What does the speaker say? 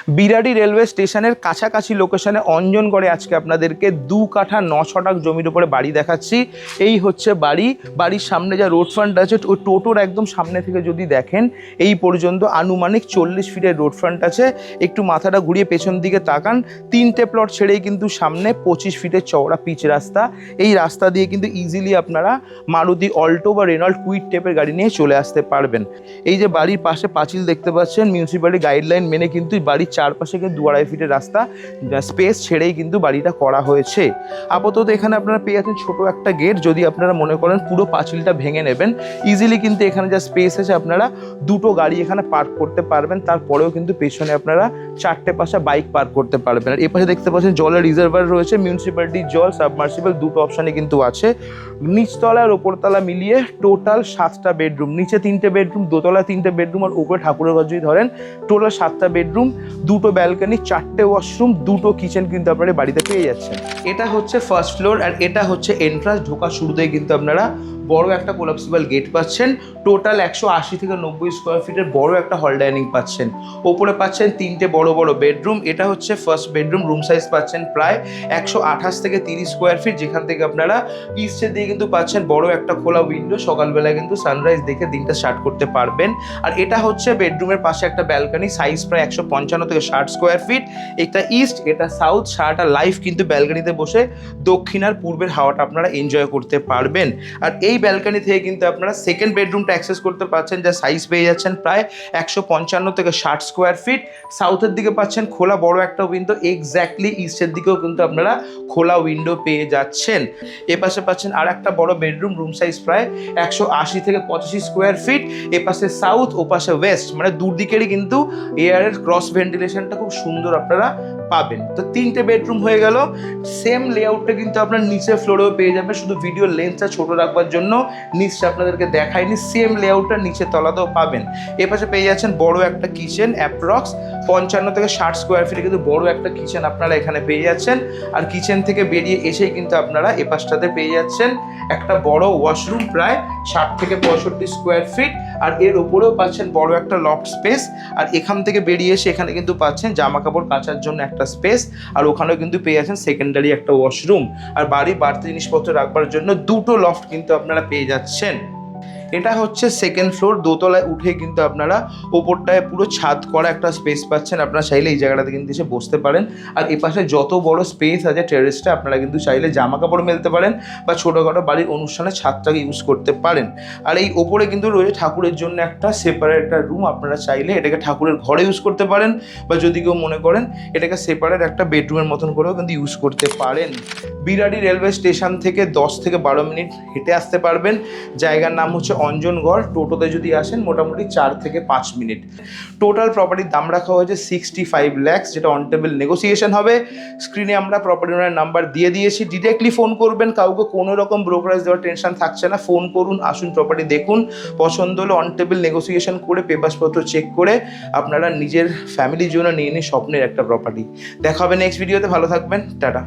Birati railway স্টেশনের কাছাকাছি লোকেশনে অঞ্জনগড়ে আজকে আপনাদেরকে 2 কাঠা 9 শতাংশ জমির উপরে বাড়ি দেখাচ্ছি। এই হচ্ছে বাড়ি। বাড়ির সামনে যা রোড ফ্রন্ট আছে ওই টোটোর একদম সামনে থেকে যদি দেখেন এই পর্যন্ত আনুমানিক 40 ফিটের রোড ফ্রন্ট আছে। একটু মাথাটা ঘুরিয়ে পেছন দিকে তাকান, 3টে প্লট ছেড়েই কিন্তু সামনে 25 ফিটের চওড়া পিচ রাস্তা। এই রাস্তা দিয়ে কিন্তু ইজিলি আপনারা মারুতি অল্টো বা রেনল্ট কুইড টাইপের গাড়ি নিয়ে চলে আসতে পারবেন। এই যে বাড়ির পাশে পাঁচিল দেখতে পাচ্ছেন, মিউনিসিপ্যালিটি গাইডলাইন মেনে কিন্তু বাড়ির চারপাশে কিন্তু 2-2.5 ফিটের রাস্তা স্পেস ছেড়েই কিন্তু বাড়িটা করা হয়েছে। আপাতত এখানে আপনারা পেয়ে যাচ্ছেন ছোট একটা গেট। যদি আপনারা মনে করেন পুরো পাঁচিলটা ভেঙে নেবেন, ইজিলি কিন্তু এখানে যা স্পেস আছে আপনারা 2টো গাড়ি এখানে পার্ক করতে পারবেন। তারপরেও কিন্তু পেছনে আপনারা 4টে পাশা বাইক পার্ক করতে পারবেন। আর এপাশে দেখতে পাচ্ছেন জলের রিজার্ভার রয়েছে, মিউনিসিপ্যালিটির জল, সাবমার্সিবল, দুটো অপশানই কিন্তু আছে। নিচতলা আর ওপরতলা মিলিয়ে টোটাল 7টা বেডরুম, নিচে 3টে বেডরুম, দোতলা 3টে বেডরুম, আর উপরে ঠাকুরের ঘর যদি ধরেন টোটাল 7টা বেডরুম, 2টো ব্যালকনি, 4টে ওয়াশরুম, 2টো কিচেন কিন্তু আপনারা বাড়িতে পেয়ে যাচ্ছেন। এটা হচ্ছে ফার্স্ট ফ্লোর আর এটা হচ্ছে এন্ট্রান্স। ঢোকার শুরুতেই কিন্তু আপনারা বড় একটা কোলাপসিবল গেট পাচ্ছেন। টোটাল 180 থেকে 90 স্কোয়ার ফিটের বড় একটা হল ডাইনিং পাচ্ছেন। ওপরে পাচ্ছেন 3টে বড় বড় বেডরুম। এটা হচ্ছে ফার্স্ট বেডরুম। রুম সাইজ পাচ্ছেন প্রায় 128 থেকে 30 স্কোয়ার ফিট, যেখান থেকে আপনারা ইস্টের দিকে কিন্তু পাচ্ছেন বড় একটা খোলা উইন্ডো। সকালবেলায় কিন্তু সানরাইজ দেখে দিনটা স্টার্ট করতে পারবেন। আর এটা হচ্ছে বেডরুমের পাশে একটা ব্যালকনি, সাইজ প্রায় 155 থেকে 60 স্কোয়ার ফিট। এটা ইস্ট, এটা সাউথ, সারাটা লাইফ কিন্তু ব্যালকনিতে বসে দক্ষিণ আর পূর্বের হাওয়াটা আপনারা এনজয় করতে পারবেন। আর এই ব্যালকনি থেকে কিন্তু আপনারা সেকেন্ড বেডরুমটা অ্যাক্সেস করতে পারছেন, যা সাইজ পেয়ে যাচ্ছেন প্রায় 155 থেকে 60 স্কোয়ার ফিট। সাউথের দিকে পাচ্ছেন খোলা বড় একটা উইন্ডো, এক্স্যাক্টলি ইস্টের দিকেও কিন্তু আপনারা খোলা উইন্ডো পেয়ে যাচ্ছেন। এপাশে পাচ্ছেন আর একটা বড় বেডরুম, রুম সাইজ প্রায় 180 থেকে 85 স্কোয়ার ফিট। এপাশে সাউথ, ওপাশে ওয়েস্ট, মানে দুদিকেরই কিন্তু এয়ারের ক্রস ভেন্টিলেশনটা খুব সুন্দর আপনারা পাবেন। তো 3টে বেডরুম হয়ে গেল। সেম লেআউটটা কিন্তু আপনার নিচের ফ্লোরেও পেয়ে যাবেন, শুধু ভিডিও লেন্থটা ছোট রাখবার জন্য নিচটা আপনাদেরকে দেখায়নি। সেম লেআউটটা নিচে তলাতেও পাবেন। এপাশে পেয়ে যাচ্ছেন বড় একটা কিচেন, অ্যাপ্রক্স 55 থেকে 60 স্কোয়ার ফিটে কিন্তু বড় একটা কিচেন আপনারা এখানে পেয়ে যাচ্ছেন। আর কিচেন থেকে বেরিয়ে এসেই কিন্তু আপনারা এপাশটাতে পেয়ে যাচ্ছেন একটা বড় ওয়াশরুম, প্রায় 60 থেকে 65 স্কোয়ার ফিট। আর এর ওপরেও পাচ্ছেন বড় একটা লফট স্পেস। আর এখান থেকে বেরিয়ে এসে এখানে কিন্তু পাচ্ছেন জামা কাপড় কাচার জন্য একটা স্পেস। আর ওখানেও কিন্তু পেয়ে যাচ্ছেন সেকেন্ডারি একটা ওয়াশরুম। আর বাড়ির বাড়তি জিনিসপত্র রাখবার জন্য 2টো লফট কিন্তু আপনারা পেয়ে যাচ্ছেন। এটা হচ্ছে সেকেন্ড ফ্লোর। দোতলায় উঠে কিন্তু আপনারা ওপরটায় পুরো ছাদ করা একটা স্পেস পাচ্ছেন। আপনারা চাইলে এই জায়গাটাতে কিন্তু এসে বসতে পারেন। আর এপাশে যত বড় স্পেস আছে টেরেসটা, আপনারা কিন্তু চাইলে জামা কাপড় মেলতে পারেন বা ছোটোখাটো বাড়ির অনুষ্ঠানে ছাদটাকে ইউজ করতে পারেন। আর এই ওপরে কিন্তু রয়েছে ঠাকুরের জন্য একটা সেপারেট একটা রুম। আপনারা চাইলে এটাকে ঠাকুরের ঘরে ইউজ করতে পারেন, বা যদি কেউ মনে করেন এটাকে সেপারেট একটা বেডরুমের মতন করেও কিন্তু ইউজ করতে পারেন। বিরাটি রেলওয়ে স্টেশন থেকে 10 থেকে 12 মিনিট হেঁটে আসতে পারবেন। জায়গার নাম হচ্ছে অঞ্জনগড়। টোটোতে যদি আসেন মোটামুটি 4 থেকে 5 মিনিট। টোটাল প্রপার্টির দাম রাখা হয়েছে 65 লাখ, যেটা অন টেবল নেগোসিয়েশন হবে। স্ক্রিনে আমরা প্রপার্টি ওনার নাম্বার দিয়ে দিয়েছি, ডিরেক্টলি ফোন করবেন। কাউকে কোনো রকম ব্রোকারেজ দেওয়ার টেনশন থাকছে না। ফোন করুন, আসুন, প্রপার্টি দেখুন, পছন্দ হলে অন টেবল নেগোসিয়েশন করে পেপারসপত্র চেক করে আপনারা নিজের ফ্যামিলির জন্য নিয়ে নিন স্বপ্নের একটা প্রপার্টি। দেখা হবে নেক্সট ভিডিওতে। ভালো থাকবেন, টাটা।